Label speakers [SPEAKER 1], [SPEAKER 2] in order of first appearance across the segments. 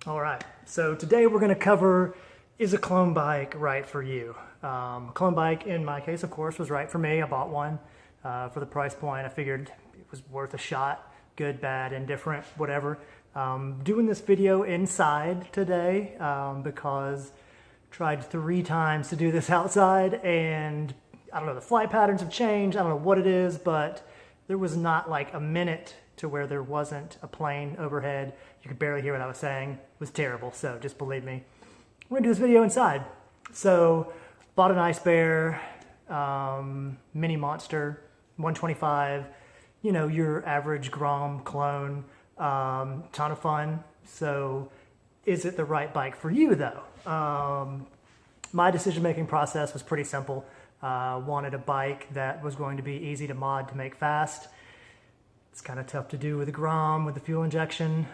[SPEAKER 1] All right, so today we're going to cover, is a clone bike right for you? A clone bike, in my case, of course, was right for me. I bought one for the price point. I figured it was worth a shot, good, bad, indifferent, whatever. Doing this video inside today because I tried 3 times to do this outside, and I don't know, the flight patterns have changed. I don't know what it is, but there was not like a minute to where there wasn't a plane overhead. You could barely hear what I was saying. It was terrible, so just believe me. We're gonna do this video inside. So, bought an Icebear Mini Monster 125, you know, your average Grom clone, ton of fun. So, is it the right bike for you though? My decision-making process was pretty simple. Wanted a bike that was going to be easy to mod to make fast. It's kind of tough to do with the Grom, with the fuel injection.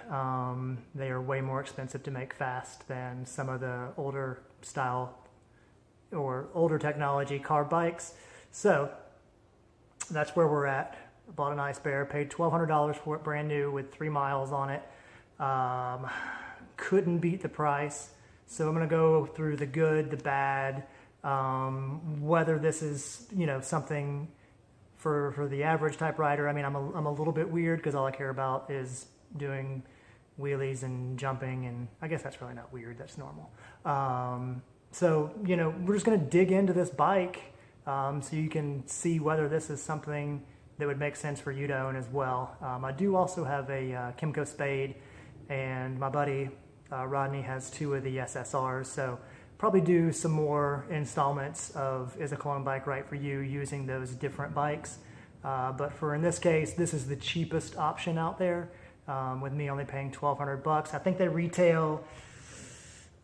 [SPEAKER 1] They are way more expensive to make fast than some of the older style or older technology carb bikes. So that's where we're at. I bought an Icebear, paid $1,200 for it brand new with 3 miles on it. Couldn't beat the price. So I'm gonna go through the good, the bad, whether this is, you know, something for the average type rider. I mean, I'm a little bit weird because all I care about is doing wheelies and jumping, and I guess that's really not weird, that's normal. So, you know, we're just gonna dig into this bike so you can see whether this is something that would make sense for you to own as well. I do also have a Kymco Spade, and my buddy Rodney has 2 of the SSRs, so probably do some more installments of Is a Clone Bike Right for You using those different bikes. But for in this case, this is the cheapest option out there, with me only paying $1,200. I think they retail,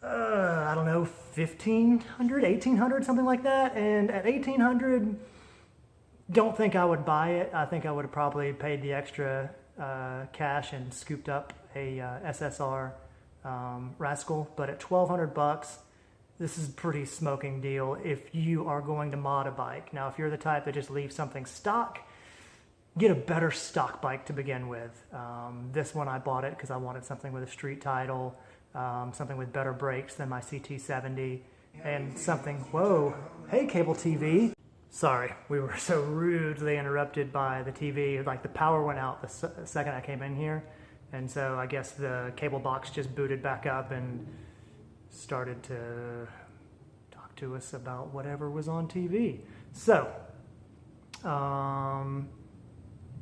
[SPEAKER 1] I don't know, $1,500, $1,800, something like that. And at $1,800, don't think I would buy it. I think I would have probably paid the extra cash and scooped up a SSR Razkull. But at $1,200, this is a pretty smoking deal if you are going to mod a bike. Now, if you're the type that just leaves something stock, get a better stock bike to begin with. This one I bought it because I wanted something with a street title, something with better brakes than my CT70, and something, whoa, hey cable TV. Sorry, we were so rudely interrupted by the TV. Like the power went out the second I came in here, and so I guess the cable box just booted back up and started to talk to us about whatever was on TV. So, I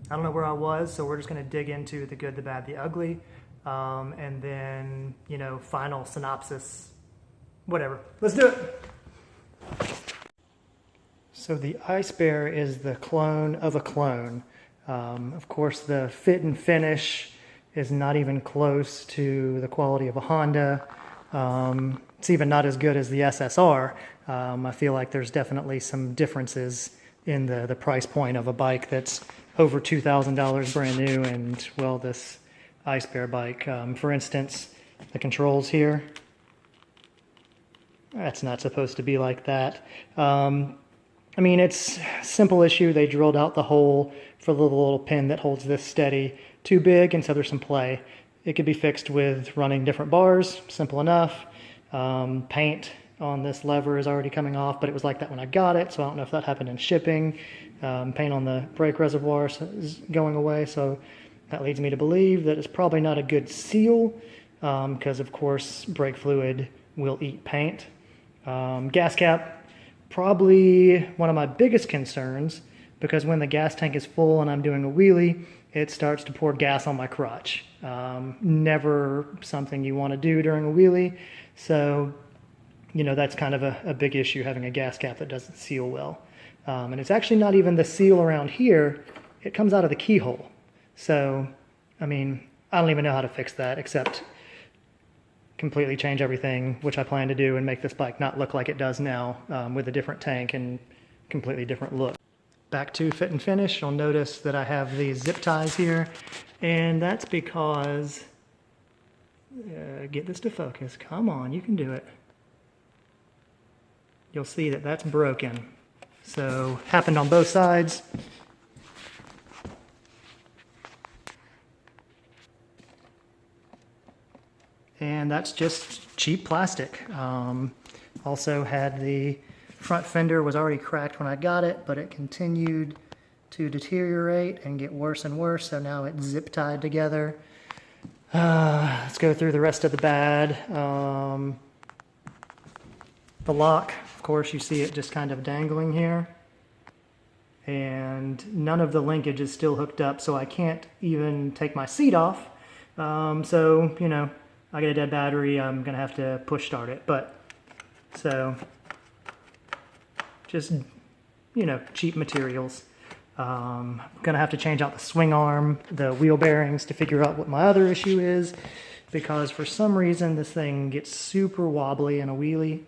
[SPEAKER 1] don't know where I was, so we're just going to dig into the good, the bad, the ugly, and then, you know, final synopsis, whatever. Let's do it! So the Icebear is the clone of a clone. Of course, the fit and finish is not even close to the quality of a Honda. It's even not as good as the SSR. I feel like there's definitely some differences in the price point of a bike that's over $2,000 brand new and, well, this Icebear bike. For instance, the controls here, that's not supposed to be like that. I mean, it's a simple issue. They drilled out the hole for the little pin that holds this steady too big, and so there's some play. It could be fixed with running different bars, simple enough. Paint on this lever is already coming off, but it was like that when I got it, so I don't know if that happened in shipping. Paint on the brake reservoir is going away, so that leads me to believe that it's probably not a good seal, because of course brake fluid will eat paint. Gas cap, probably one of my biggest concerns, because when the gas tank is full and I'm doing a wheelie, it starts to pour gas on my crotch. Never something you want to do during a wheelie. So, you know, that's kind of a big issue, having a gas cap that doesn't seal well. And it's actually not even the seal around here. It comes out of the keyhole. So, I mean, I don't even know how to fix that except completely change everything, which I plan to do, and make this bike not look like it does now, with a different tank and completely different look. Back to fit and finish, you'll notice that I have these zip ties here, and that's because, get this to focus, come on, you can do it. You'll see that that's broken. So, happened on both sides. and that's just cheap plastic. Also had the front fender was already cracked when I got it, but it continued to deteriorate and get worse and worse, so now it's zip tied together. Let's go through the rest of the bad. The lock, of course, you see it just kind of dangling here, and none of the linkage is still hooked up, so I can't even take my seat off. So, you know, I get a dead battery, I'm gonna have to push start it. But, so, just, you know, cheap materials. Gonna have to change out the swing arm, the wheel bearings to figure out what my other issue is, because for some reason this thing gets super wobbly in a wheelie,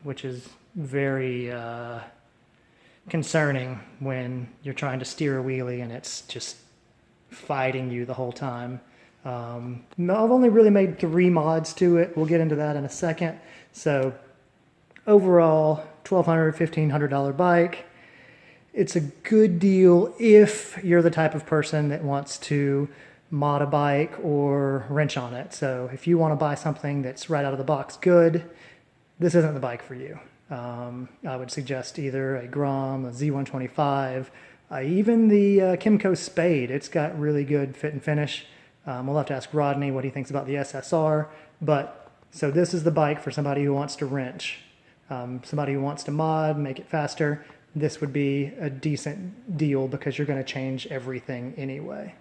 [SPEAKER 1] which is very concerning when you're trying to steer a wheelie and it's just fighting you the whole time. I've only really made 3 mods to it. We'll get into that in a second. So overall, $1,200, $1,500 bike. It's a good deal if you're the type of person that wants to mod a bike or wrench on it. So if you want to buy something that's right out of the box good, this isn't the bike for you. I would suggest either a Grom, a Z125, even the Kymco Spade. It's got really good fit and finish. We'll have to ask Rodney what he thinks about the SSR. But so this is the bike for somebody who wants to wrench, somebody who wants to mod, make it faster. This would be a decent deal because you're going to change everything anyway.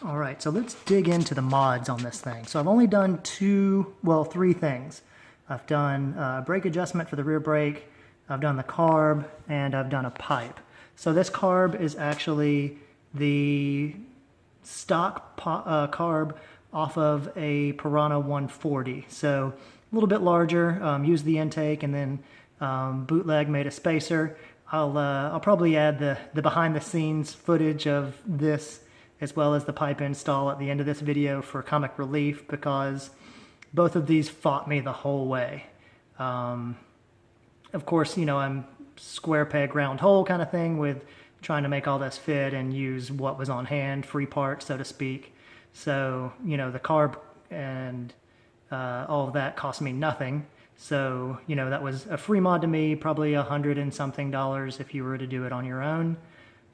[SPEAKER 1] All right, so let's dig into the mods on this thing. So I've only done 3 things. I've done brake adjustment for the rear brake, I've done the carb, and I've done a pipe. So this carb is actually the stock carb off of a Piranha 140. So a little bit larger, used the intake, and then bootleg made a spacer. I'll probably add the behind the scenes footage of this as well as the pipe install at the end of this video for comic relief, because both of these fought me the whole way. Of course, you know, I'm square peg round hole kind of thing with trying to make all this fit and use what was on hand, free parts, so to speak. So, you know, the carb and all of that cost me nothing. So, you know, that was a free mod to me, probably $100 and something if you were to do it on your own.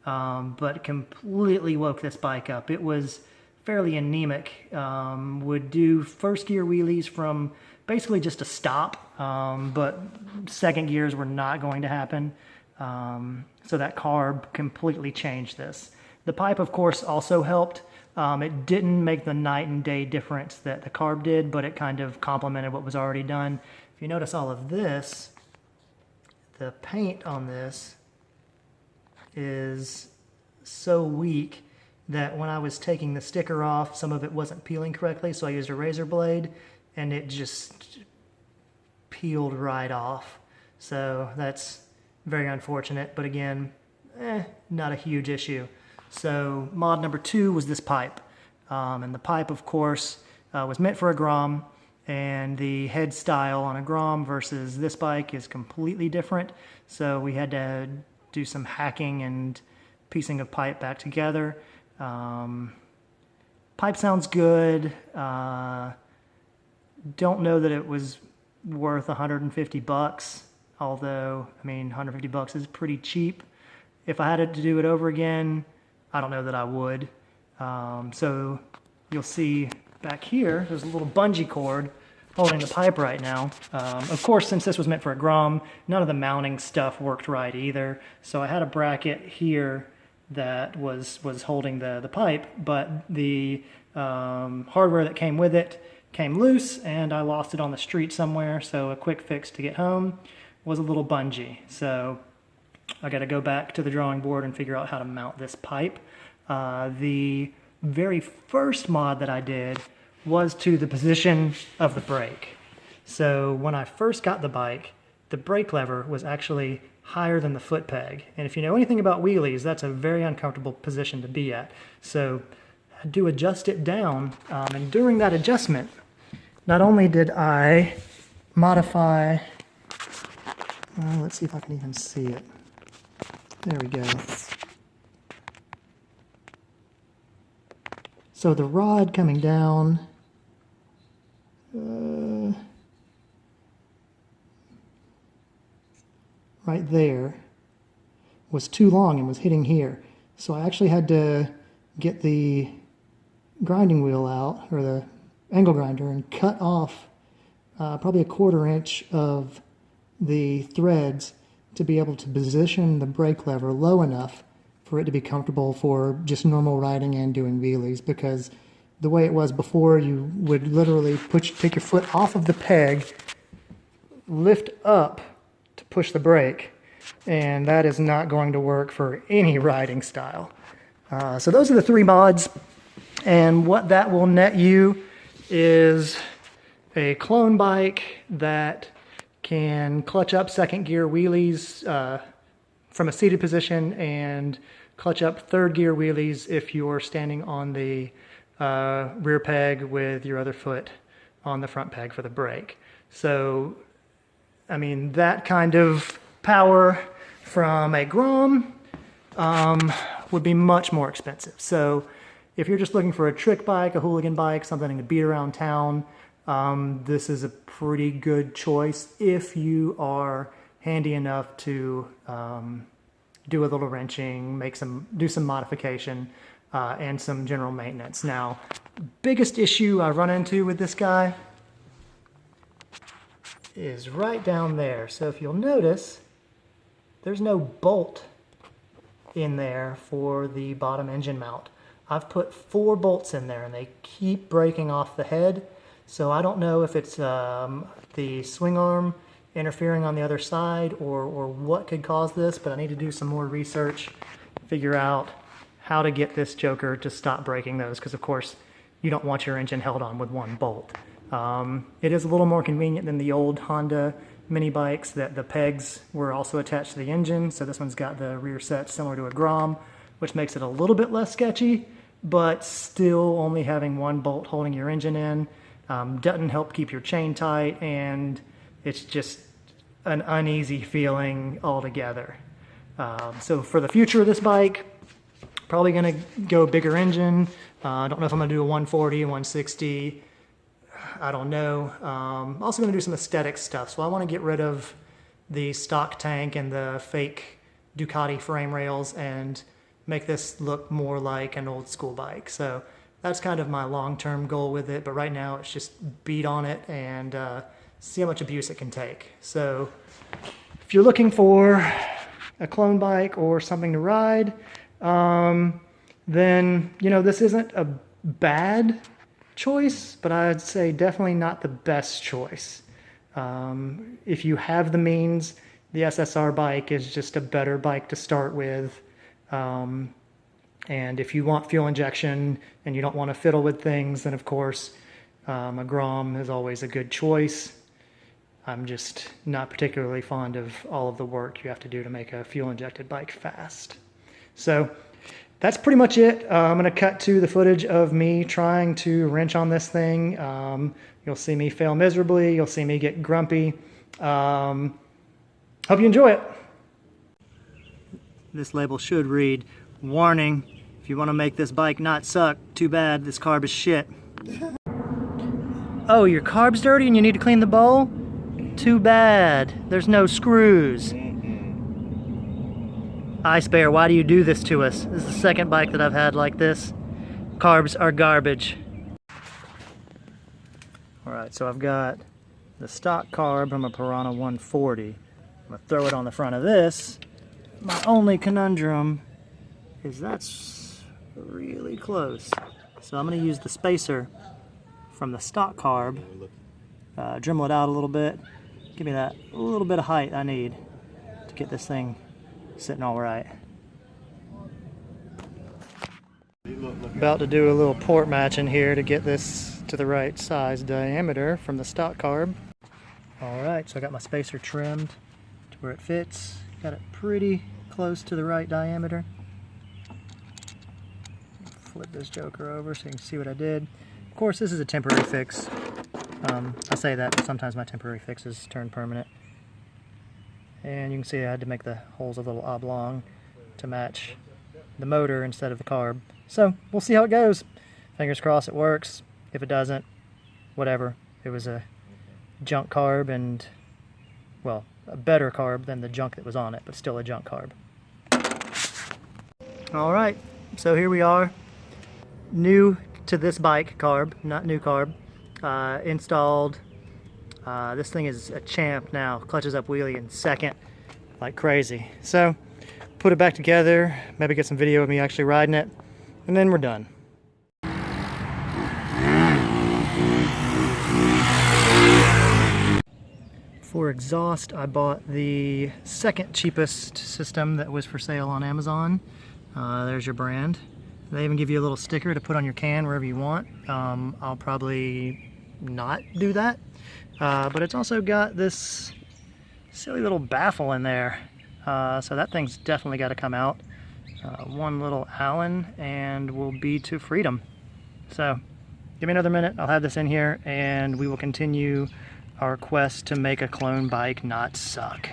[SPEAKER 1] But completely woke this bike up. It was fairly anemic, would do first gear wheelies from basically just a stop, but second gears were not going to happen. So that carb completely changed this. The pipe, of course, also helped. It didn't make the night and day difference that the carb did, but it kind of complemented what was already done. If you notice all of this, the paint on this is so weak that when I was taking the sticker off, some of it wasn't peeling correctly, so I used a razor blade, and it just peeled right off. So that's very unfortunate, but again, not a huge issue. So mod number 2 was this pipe. And the pipe, of course, was meant for a Grom, and the head style on a Grom versus this bike is completely different. So we had to do some hacking and piecing of pipe back together. Pipe sounds good. Don't know that it was worth 150 bucks, although, I mean, 150 bucks is pretty cheap. If I had to do it over again, I don't know that I would. So you'll see back here, there's a little bungee cord holding the pipe right now. Of course, since this was meant for a Grom, none of the mounting stuff worked right either. So I had a bracket here that was holding the pipe, but the hardware that came with it came loose, and I lost it on the street somewhere, so a quick fix to get home was a little bungee. So I got to go back to the drawing board and figure out how to mount this pipe. The very first mod that I did was to the position of the brake. So when I first got the bike, the brake lever was actually higher than the foot peg. And if you know anything about wheelies, that's a very uncomfortable position to be at. So I had to adjust it down, and during that adjustment, not only did I modify, let's see if I can even see it. There we go. So the rod coming down, right there, was too long and was hitting here. So I actually had to get the grinding wheel out, or the angle grinder, and cut off probably a 1/4 inch of the threads to be able to position the brake lever low enough for it to be comfortable for just normal riding and doing wheelies. Because the way it was before, you would literally take your foot off of the peg, lift up to push the brake, and that is not going to work for any riding style. So those are the 3 mods, and what that will net you is a clone bike that can clutch up 2nd gear wheelies from a seated position, and clutch up 3rd gear wheelies if you're standing on the rear peg with your other foot on the front peg for the brake. So, I mean, that kind of power from a Grom would be much more expensive. So if you're just looking for a trick bike, a hooligan bike, something to beat around town, this is a pretty good choice if you are handy enough to do a little wrenching, do some modification, and some general maintenance. Now, biggest issue I run into with this guy is right down there. So if you'll notice, there's no bolt in there for the bottom engine mount. I've put 4 bolts in there and they keep breaking off the head. So I don't know if it's the swing arm interfering on the other side or what could cause this, but I need to do some more research, figure out how to get this joker to stop breaking those, because of course you don't want your engine held on with 1 bolt. It is a little more convenient than the old Honda mini bikes that the pegs were also attached to the engine. So this one's got the rear set similar to a Grom, which makes it a little bit less sketchy, but still only having 1 bolt holding your engine in doesn't help keep your chain tight, and it's just an uneasy feeling altogether. So for the future of this bike, probably gonna go bigger engine. I don't know if I'm gonna do a 140, 160. I don't know. Also going to do some aesthetic stuff. So I want to get rid of the stock tank and the fake Ducati frame rails and make this look more like an old school bike. So that's kind of my long-term goal with it. But right now it's just beat on it and see how much abuse it can take. So if you're looking for a clone bike or something to ride, then, you know, this isn't a bad choice, but I'd say definitely not the best choice. If you have the means, the SSR bike is just a better bike to start with. And if you want fuel injection and you don't want to fiddle with things, then of course a Grom is always a good choice. I'm just not particularly fond of all of the work you have to do to make a fuel injected bike fast. So that's pretty much it. I'm going to cut to the footage of me trying to wrench on this thing. You'll see me fail miserably. You'll see me get grumpy. Hope you enjoy it. This label should read, "Warning, if you want to make this bike not suck, too bad, this carb is shit." Oh, your carb's dirty and you need to clean the bowl? Too bad. There's no screws. Icebear, why do you do this to us? This is the 2nd bike that I've had like this. Carbs are garbage. Alright, so I've got the stock carb from a Piranha 140. I'm going to throw it on the front of this. My only conundrum is that's really close. So I'm going to use the spacer from the stock carb, dremel it out a little bit, give me that little bit of height I need to get this thing sitting all right. About to do a little port match in here to get this to the right size diameter from the stock carb. Alright, so I got my spacer trimmed to where it fits. Got it pretty close to the right diameter. Flip this joker over so you can see what I did. Of course, this is a temporary fix. I say that, but sometimes my temporary fixes turn permanent. And you can see I had to make the holes a little oblong to match the motor instead of the carb. So we'll see how it goes. Fingers crossed it works. If it doesn't, whatever. It was a junk carb, and, well, a better carb than the junk that was on it, but still a junk carb. All right, so here we are. New to this bike carb, not new carb. Installed. This thing is a champ now. Clutches up wheelie in second like crazy. So put it back together, maybe get some video of me actually riding it, and then we're done. For exhaust, I bought the second cheapest system that was for sale on Amazon. There's your brand. They even give you a little sticker to put on your can wherever you want. I'll probably not do that. But it's also got this silly little baffle in there. So that thing's definitely got to come out. One little Allen and we'll be to freedom. So give me another minute, I'll have this in here and we will continue our quest to make a clone bike not suck.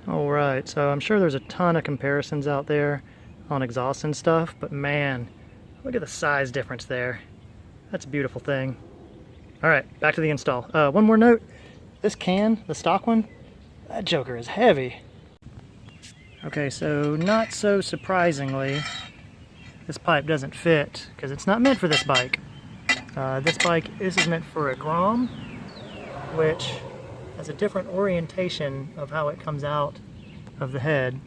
[SPEAKER 1] Alright, so I'm sure there's a ton of comparisons out there on exhaust and stuff, but man, look at the size difference there. That's a beautiful thing. Alright, back to the install. One more note, this can, the stock one, that joker is heavy. Okay, so not so surprisingly, this pipe doesn't fit because it's not meant for this bike. This is meant for a Grom, which has a different orientation of how it comes out of the head.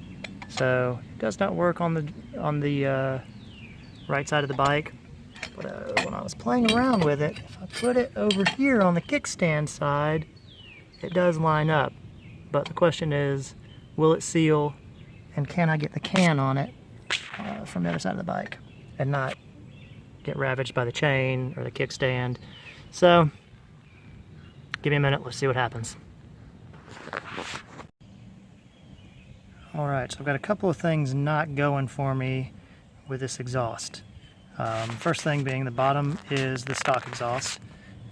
[SPEAKER 1] So it does not work on the right side of the bike. But when I was playing around with it, if I put it over here on the kickstand side, it does line up. But the question is, will it seal, and can I get the can on it from the other side of the bike and not get ravaged by the chain or the kickstand? So give me a minute, let's see what happens. Alright, so I've got a couple of things not going for me with this exhaust. First thing being the bottom is the stock exhaust,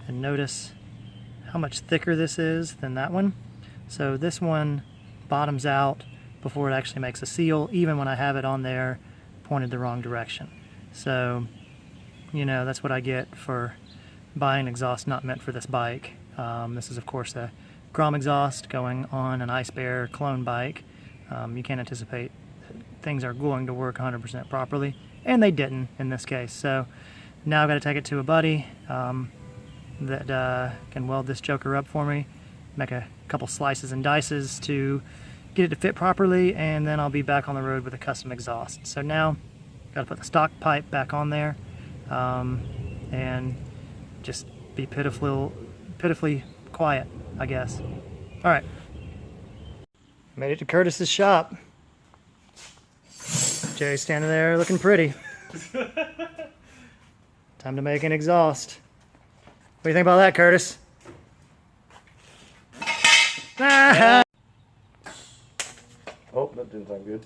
[SPEAKER 1] and notice how much thicker this is than that one. So this one bottoms out before it actually makes a seal, even when I have it on there pointed the wrong direction. So, you know, that's what I get for buying an exhaust not meant for this bike. This is of course a Grom exhaust going on an Icebear clone bike. You can't anticipate that things are going to work 100% properly, and they didn't in this case. So now I've got to take it to a buddy that can weld this joker up for me, make a couple slices and dices to get it to fit properly, and then I'll be back on the road with a custom exhaust. So now got to put the stock pipe back on there and just be pitifully quiet, I guess. All right, made it to Curtis's shop. Jerry's standing there looking pretty. Time to make an exhaust. What do you think about that, Curtis?
[SPEAKER 2] Oh, that didn't sound good.